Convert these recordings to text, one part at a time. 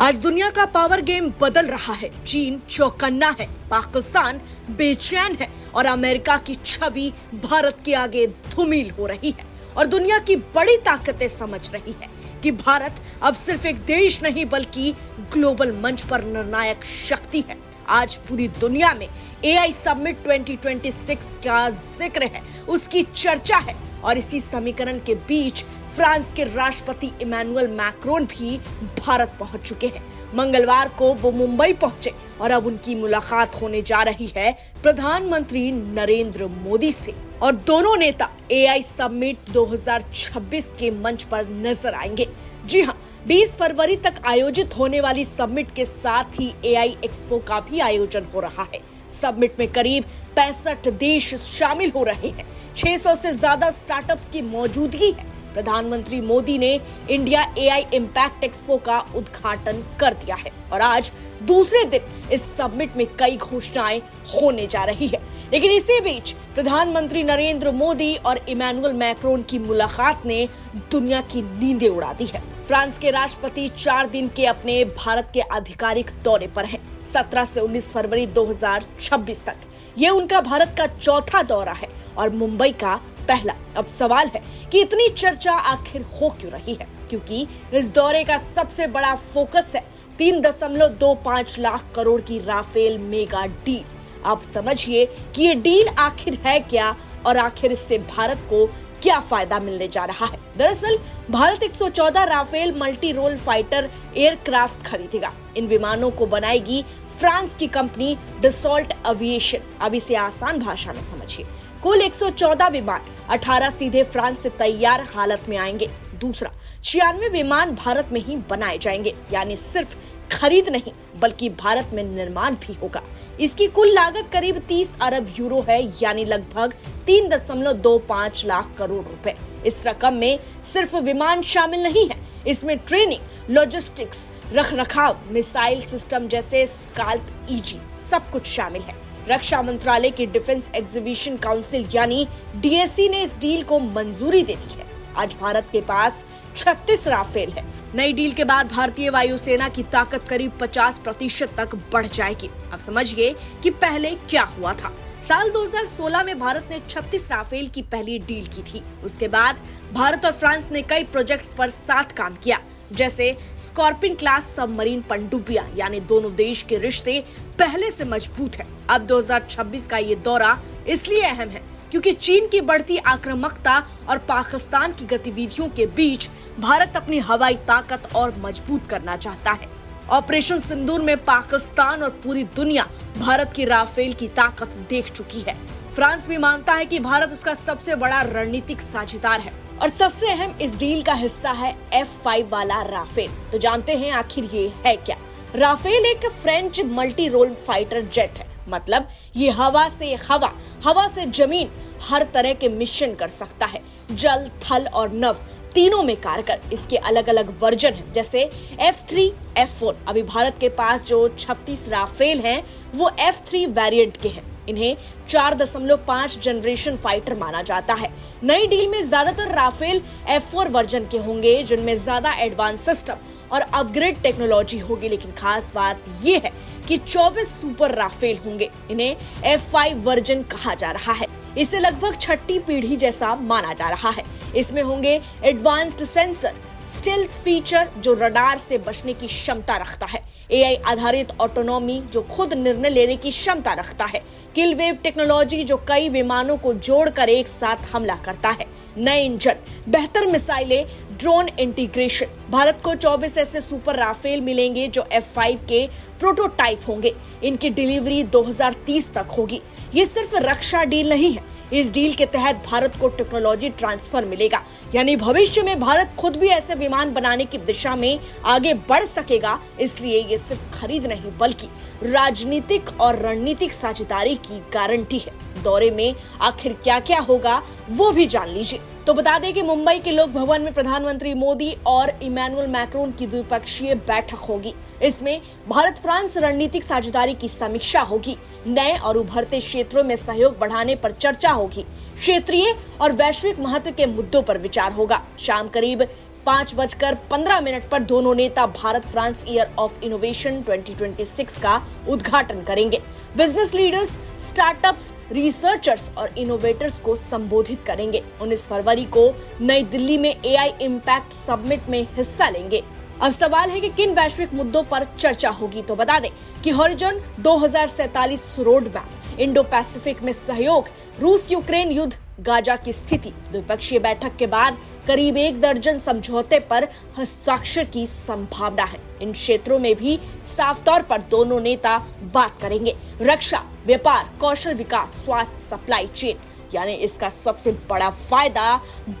आज दुनिया का पावर गेम बदल रहा है। चीन चौकन्ना है, पाकिस्तान बेचैन है और अमेरिका की छवि भारत के आगे धूमिल हो रही है। और दुनिया की बड़ी ताकतें समझ रही है कि भारत अब सिर्फ एक देश नहीं बल्कि ग्लोबल मंच पर निर्णायक शक्ति है। आज पूरी दुनिया में एआई समिट 2026 का जिक्र है, उसकी चर्चा है और इसी समीकरण के बीच फ्रांस के राष्ट्रपति इमैनुअल मैक्रोन भी भारत पहुंच चुके हैं। मंगलवार को वो मुंबई पहुंचे और अब उनकी मुलाकात होने जा रही है प्रधानमंत्री नरेंद्र मोदी से और दोनों नेता एआई समिट 2026 के मंच पर नजर आएंगे। जी हां, 20 फरवरी तक आयोजित होने वाली समिट के साथ ही एआई एक्सपो का भी आयोजन हो रहा है। समिट में करीब 65 देश शामिल हो रहे हैं। 600 से ज्यादा स्टार्टअप्स की मौजूदगी है। प्रधानमंत्री मोदी ने इंडिया एआई इम्पैक्ट एक्सपो का उद्घाटन कर दिया है और आज दूसरे दिन इस समिट में कई घोषणाएं होने जा रही है। लेकिन इसी बीच प्रधानमंत्री नरेंद्र मोदी और इमैनुअल मैक्रोन की मुलाकात ने दुनिया की नींदें उड़ा दी है। फ्रांस के राष्ट्रपति 4 दिन के अपने भारत के आधिकारिक दौरे पर हैं। 17 से 19 फरवरी 2026 तक ये उनका भारत का चौथा दौरा है और मुंबई का पहला। अब सवाल है कि इतनी चर्चा आखिर हो क्यों रही है, क्योंकि इस दौरे का सबसे बड़ा फोकस है 3.25 लाख करोड़ की राफेल मेगा डील। आप समझिए कि ये डील आखिर है क्या और आखिर इससे भारत को क्या फायदा मिलने जा रहा है। दरअसल Bharat 114 Rafale multi role fighter aircraft खरीदेगा। इन विमानों को बनाएगी फ्रांस की कंपनी डसॉल्ट एविएशन। अब इसे आसान भाषा में समझिए, कुल 114 विमान 18 सीधे फ्रांस से तैयार हालत में आएंगे। दूसरा 96 विमान भारत में ही बनाए जाएंगे, यानी सिर्फ खरीद नहीं बल्कि भारत में निर्माण भी होगा। इसकी कुल लागत करीब 30 अरब यूरो है, यानी लगभग 3.25 लाख करोड़ रुपए। इस रकम में सिर्फ विमान शामिल नहीं है, इसमें ट्रेनिंग, लॉजिस्टिक्स, रखरखाव, मिसाइल सिस्टम जैसे स्काल्प ईजी सब कुछ शामिल है। रक्षा मंत्रालय की डिफेंस एग्जीबिशन काउंसिल यानी डीएसी ने इस डील को मंजूरी दे दी है। आज भारत के पास 36 राफेल है। नई डील के बाद भारतीय वायुसेना की ताकत करीब 50% तक बढ़ जाएगी। अब समझिए कि पहले क्या हुआ था। साल 2016 में भारत ने 36 राफेल की पहली डील की थी। उसके बाद भारत और फ्रांस ने कई प्रोजेक्ट्स पर साथ काम किया, जैसे स्कॉर्पियन क्लास सबमरीन पनडुब्बियां, यानी दोनों देश के रिश्ते पहले से मजबूत है। अब 2026 का ये दौरा इसलिए अहम है क्योंकि चीन की बढ़ती आक्रामकता और पाकिस्तान की गतिविधियों के बीच भारत अपनी हवाई ताकत और मजबूत करना चाहता है। ऑपरेशन सिंदूर में पाकिस्तान और पूरी दुनिया भारत की राफेल की ताकत देख चुकी है। फ्रांस भी मानता है कि भारत उसका सबसे बड़ा रणनीतिक साझेदार है और सबसे अहम इस डील का हिस्सा है F5 वाला राफेल। तो जानते हैं आखिर ये है क्या। राफेल एक French multi role fighter jet है, मतलब ये हवा से जमीन हर तरह के मिशन कर सकता है। जल, थल और नभ तीनों में कारगर। इसके अलग अलग वर्जन हैं, जैसे F3, F4। अभी भारत के पास जो 36 राफेल हैं वो F3 वेरिएंट के हैं। इन्हें 4.5 जनरेशन फाइटर माना जाता है। नई डील में ज्यादातर राफेल F4 वर्जन के होंगे, जिनमें ज्यादा एडवांस सिस्टम और अपग्रेड टेक्नोलॉजी होगी। लेकिन खास बात यह है कि 24 सुपर राफेल होंगे। इन्हें F5 वर्जन कहा जा रहा है। इसे लगभग छठी पीढ़ी जैसा माना जा रहा है। इसमें होंगे एडवांस्ड सेंसर, स्टेल्थ फीचर जो रडार से बचने की क्षमता रखता है, एआई आधारित ऑटोनॉमी जो खुद निर्णय लेने की क्षमता रखता है, किल वेव टेक्नोलॉजी जो कई विमानों को जोड़कर एक साथ हमला करता है, नए इंजन, बेहतर मिसाइलें, ड्रोन इंटीग्रेशन। भारत को 24 ऐसे सुपर राफेल मिलेंगे जो F5 के प्रोटोटाइप होंगे। इनकी डिलीवरी 2030 तक होगी। ये सिर्फ रक्षा डील नहीं है, इस डील के तहत भारत को टेक्नोलॉजी ट्रांसफर मिलेगा, यानी भविष्य में भारत खुद भी ऐसे विमान बनाने की दिशा में आगे बढ़ सकेगा। इसलिए ये सिर्फ खरीद नहीं बल्कि राजनीतिक और रणनीतिक साझेदारी की गारंटी है। दौरे में आखिर क्या क्या होगा वो भी जान लीजिए। तो बता दें कि मुंबई के लोक भवन में प्रधानमंत्री मोदी और इमैनुअल मैक्रोन की द्विपक्षीय बैठक होगी। इसमें भारत फ्रांस रणनीतिक साझेदारी की समीक्षा होगी। नए और उभरते क्षेत्रों में सहयोग बढ़ाने पर चर्चा होगी। क्षेत्रीय और वैश्विक महत्व के मुद्दों पर विचार होगा। शाम करीब 5:15 पर दोनों नेता Bharat France year of innovation 2026 का उद्घाटन करेंगे। बिजनेस लीडर्स, स्टार्टअप्स, रिसर्चर्स और इनोवेटर्स को संबोधित करेंगे। 19 फरवरी को नई दिल्ली में एआई इम्पैक्ट समिट में हिस्सा लेंगे। अब सवाल है कि किन वैश्विक मुद्दों पर चर्चा होगी। तो बता दें कि horizon 2047 road map, Indo Pacific में सहयोग, रूस यूक्रेन युद्ध, गाजा की स्थिति। द्विपक्षीय बैठक के बाद करीब 1 दर्जन समझौते पर हस्ताक्षर की संभावना है। इन क्षेत्रों में भी साफ तौर पर दोनों नेता बात करेंगे। रक्षा, व्यापार, कौशल विकास, स्वास्थ्य, सप्लाई चेन, यानी इसका सबसे बड़ा फायदा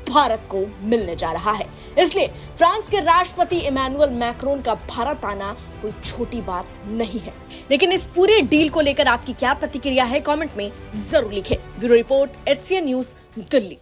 भारत को मिलने जा रहा है। इसलिए फ्रांस के राष्ट्रपति इमैनुअल मैक्रोन का भारत आना कोई छोटी बात नहीं है। लेकिन इस पूरे डील को लेकर आपकी क्या प्रतिक्रिया है, कमेंट में जरूर लिखें। Bureau report, HCN news, Delhi.